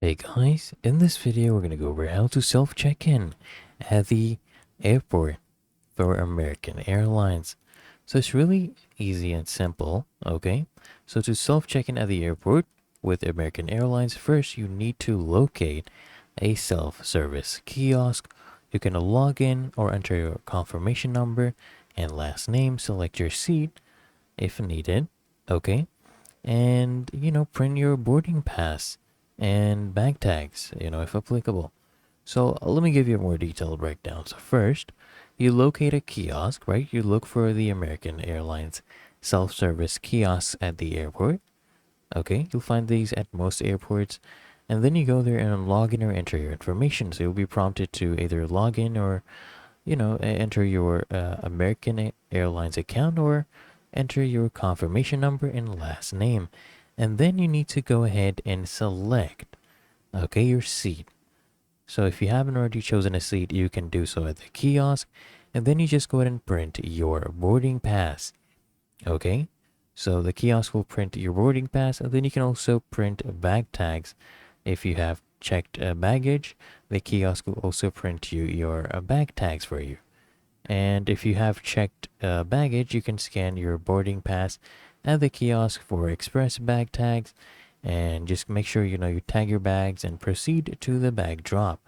Hey guys, in this video we're gonna go over how to self-check-in at the airport for American Airlines. So it's really easy and simple, okay? So to self-check-in at the airport with American Airlines, first you need to locate a self-service kiosk. You can log in or enter your confirmation number and last name, select your seat if needed, okay? And print your boarding pass and bag tags, if applicable. So let me give you a more detailed breakdown. So first, you locate a kiosk, right? You look for the American Airlines self-service kiosks at the airport. Okay, you'll find these at most airports. And then you go there and log in or enter your information. So you'll be prompted to either log in or enter your American Airlines account or enter your confirmation number and last name. And then you need to go ahead and select, okay, your seat. So if you haven't already chosen a seat, you can do so at the kiosk. And then you just go ahead and print your boarding pass. Okay, so the kiosk will print your boarding pass, and then you can also print bag tags. If you have checked baggage, the kiosk will also print you your bag tags for you. And if you have checked baggage, you can scan your boarding pass at the kiosk for express bag tags. And just make sure you tag your bags and proceed to the bag drop.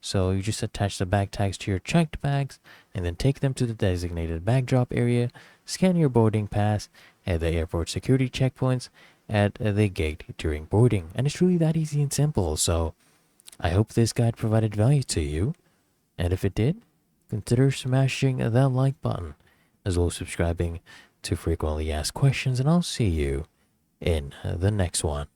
So you just attach the bag tags to your checked bags and then take them to the designated bag drop area, scan your boarding pass at the airport security checkpoints at the gate during boarding. And it's really that easy and simple. So I hope this guide provided value to you. And if it did, consider smashing that like button as well as subscribing to frequently asked questions. And I'll see you in the next one.